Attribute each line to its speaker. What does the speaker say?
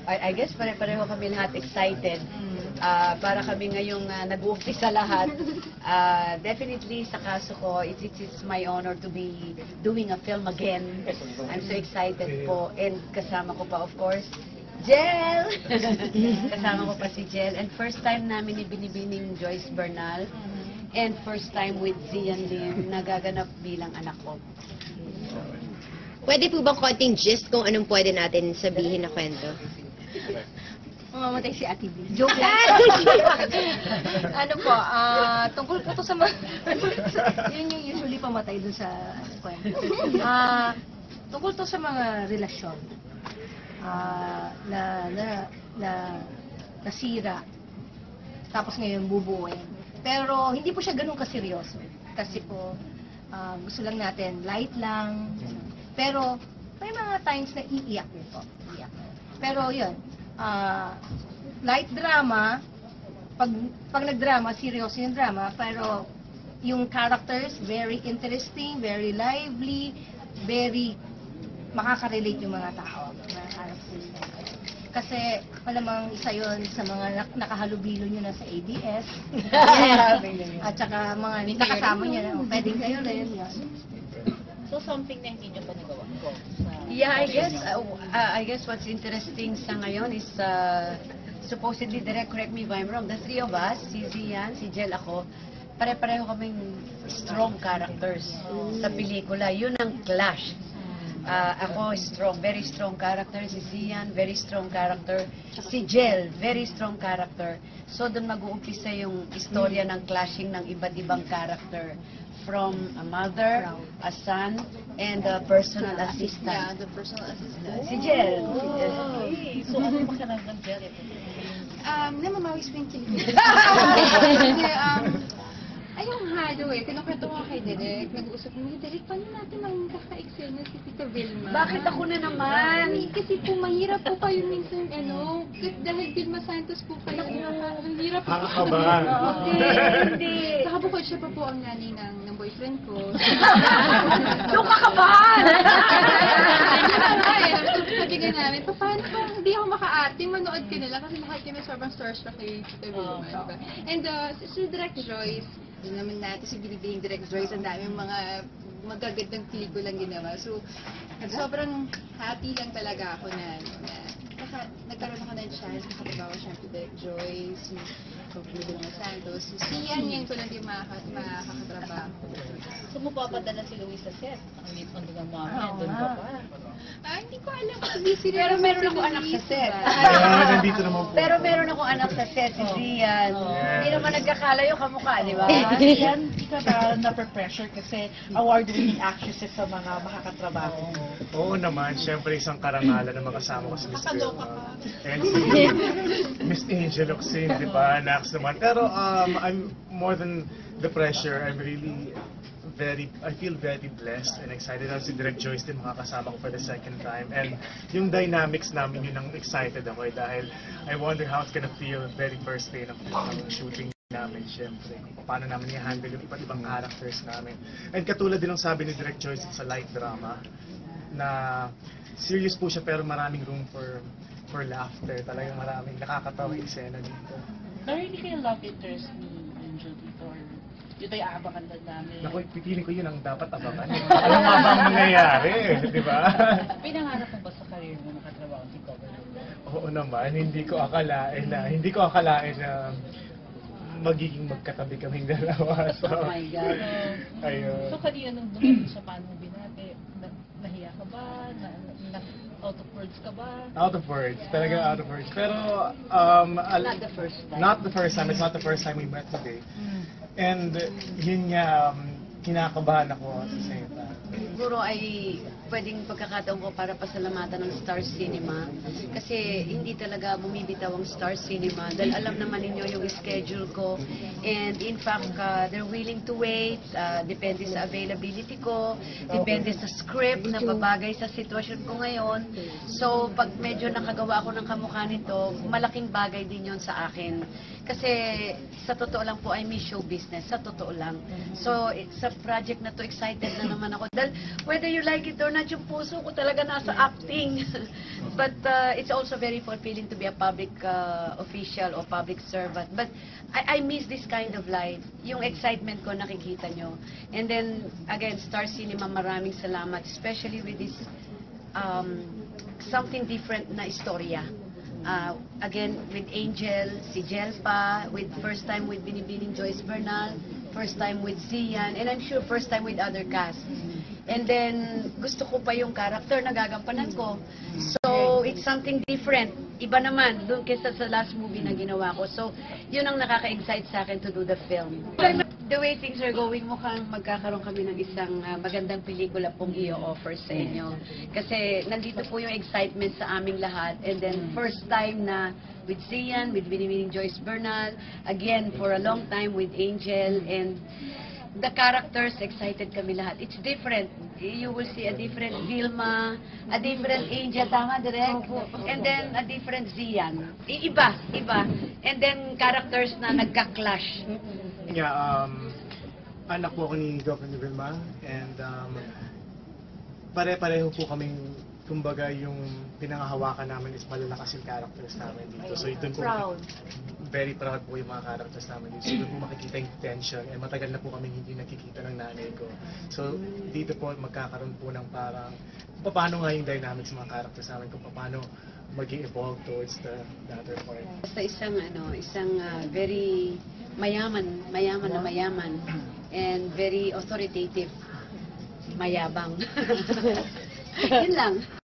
Speaker 1: I guess pare-pareho kami lahat excited. Para kami ngayong nag-uumpisa lahat. Definitely sa kaso ko, it's my honor to be doing a film again. I'm so excited po. And kasama ko pa, of course, Jel! Kasama ko pa si Jel. And first time namin ni Binibining Joyce Bernal. And first time with Zian Lim, nagaganap bilang anak ko.
Speaker 2: Pwede po bang konting gist kung anong pwede natin sabihin na kwento?
Speaker 3: Mamamatay si Ate B. Joke lang. Ano po, tungkol po to sa mga... yun yung usually pamatay dun sa kwento. Tungkol to sa mga relasyon nasira. Tapos ngayon bubuuin. Pero hindi po siya ganun kaseryoso. Kasi po, gusto lang natin, light lang. Pero may mga times na iiyak din po. Iiyak. Pero yun, light drama, pag nag-drama, seryoso yung drama, pero yung characters, very interesting, very lively, very makaka-relate yung mga tao, mga characters. Kasi malamang isa yun sa mga nakahalubilo nyo na sa ABS. At saka mga nakasama nyo na, pwedeng kayo rin. Yun.
Speaker 4: So something na hindi nyo pa nagawa ko?
Speaker 1: Yeah, I guess what's interesting sa ngayon is supposedly, correct me if I'm wrong, the three of us, si Zian, si Jel, ako, pare-pareho kaming strong characters sa pelikula. Yun ang clash. Ako very strong character. Si Zian, very strong character. Si Jel, very strong character. So doon mag-uumpisa yung istorya ng clashing ng iba't ibang character. From a mother, a son, and a personal assistant.
Speaker 3: Yeah, the personal assistant.
Speaker 1: Si Jel.
Speaker 4: So ano ba ka ng Jel?
Speaker 3: Namamawis po yung kilig. Ayong halo kinukwento ko kay Derek, nag-uusap mo, Derek, paano natin ang kaka-excel na si Tita Vilma?
Speaker 1: Bakit ako na naman?
Speaker 3: Kasi po, mahirap po kayo minsan, dahil Vilma Santos po kayo, ang hirap po.
Speaker 5: Nakakabahan.
Speaker 1: Hindi.
Speaker 3: Saka bukod siya pa po ang nanay ng boyfriend ko.
Speaker 1: Doon ka kabahan!
Speaker 3: Sabi nga namin, paano po, hindi ako maka-ate, manood ka nila kasi lahat kami sobrang starstruck kay Tita Vilma. Diba? And si Direct Joyce, yun naman natin si Binibining Direct Joyce, ang daming mga magagandang pelikulang ginawa. So, sobrang happy lang talaga ako na nagkaroon ako ng chance, nakapagawa siya si Direct Joyce, si Vilma Santos, si Sian, yan ko lang din makakatrabaho.
Speaker 4: So mapapadala si Luis sa set? Ang liit ng mga mami, doon ka pa.
Speaker 3: Hindi ko alam kung busy rin.
Speaker 1: Pero meron ako anak sa set.
Speaker 5: Nandito naman po.
Speaker 1: Pero meron ako anak sa set, si Zian. Hindi naman nagkakalayo kamukha, di ba?
Speaker 6: Yan, hindi ka ba na-pressure kasi award-winning actresses sa mga makakatrabaho mo?
Speaker 5: Oo naman, syempre isang karangalan na makasama ko si Miss Vilma. And si Miss Angel Oxin, di ba? Nax naman. Pero I'm more than the pressure. I feel very blessed and excited. Ako si Direct Joyce din makakasama ko for the second time. And yung dynamics namin, yun ang excited ako dahil I wonder how it's gonna feel the very first day ng shooting namin, syempre. Paano namin i-handle yung iba't ibang characters namin. And katulad din ang sabi ni Direct Joyce, it's a light drama na serious po siya pero maraming room for laughter. Talagang maraming nakakatawa yung eksena dito.
Speaker 4: Pero hindi kayo love interest ni Angel dito or yun tayo aabangan lang namin.
Speaker 5: Naku, pipiling ko yun ang dapat abangan. Alam nga ba ang mangyayari, di ba?
Speaker 4: Pinangarap mo ba sa career mo nakatrabaho si Cover?
Speaker 5: Oo naman, hindi ko akalain na magiging magkatabi kaming dalawa. So,
Speaker 4: Oh my God.
Speaker 5: ayun.
Speaker 4: So kanina nung dumating siya, paano mo binati? Nahiya ka ba? Out of words ka ba?
Speaker 5: Out of words, talaga out of words. Pero,
Speaker 4: Not the first time.
Speaker 5: Not the first time. It's not the first time we met today. And yun nga, kinakabahan ako sa same time.
Speaker 1: Siguro ay pwedeng pagkakataon ko para pasalamatan ng Star Cinema kasi hindi talaga bumibitaw ang Star Cinema dahil alam naman ninyo yung schedule ko and in fact they're willing to wait, depende sa availability ko, depende sa script na babagay sa sitwasyon ko ngayon. So pag medyo nakagawa ako ng kamukha nito, malaking bagay din yon sa akin kasi sa totoo lang po I miss show business, sa totoo lang. So sa project na to excited na naman ako dahil whether you like it or lahat yung puso ko talaga nasa acting. But it's also very fulfilling to be a public official or public servant. But I miss this kind of life. Yung excitement ko nakikita nyo. And then, again, Star Cinema, maraming salamat. Especially with this something different na istorya. Again, with Angel, si Jel pa, with first time with Binibining Joyce Bernal, first time with Zian, and I'm sure first time with other casts. And then, gusto ko pa yung character na gagampanan ko. So, it's something different. Iba naman, doon kesa sa last movie na ginawa ko. So, yun ang nakaka-excite sa akin to do the film. The way things are going, mukhang magkakaroon kami ng isang magandang pelikula pong i-offer sa inyo. Kasi, nandito po yung excitement sa aming lahat. And then, first time na with Zian, with Binibining Joyce Bernal, again, for a long time with Angel, and the characters, excited kami lahat. It's different. You will see a different Vilma, a different Angel, tama, direct? And then a different Zian. Iba. And then characters na nagka-clash.
Speaker 5: Yeah, anak po ako ni Governor Vilma, and pare-pareho po kaming, kumbaga, yung pinangahawakan namin is malalakas yung characters namin dito. So, doon po, very proud po yung mga characters namin dito. So, doon po makikita yung tension. Eh, matagal na po kami hindi nakikita ng nanay ko. So, dito po magkakaroon po ng parang, paano nga yung dynamics ng mga characters namin, kung paano mag-evolve towards the latter part.
Speaker 1: Basta isang very mayaman na mayaman, and very authoritative, mayabang. Yun lang.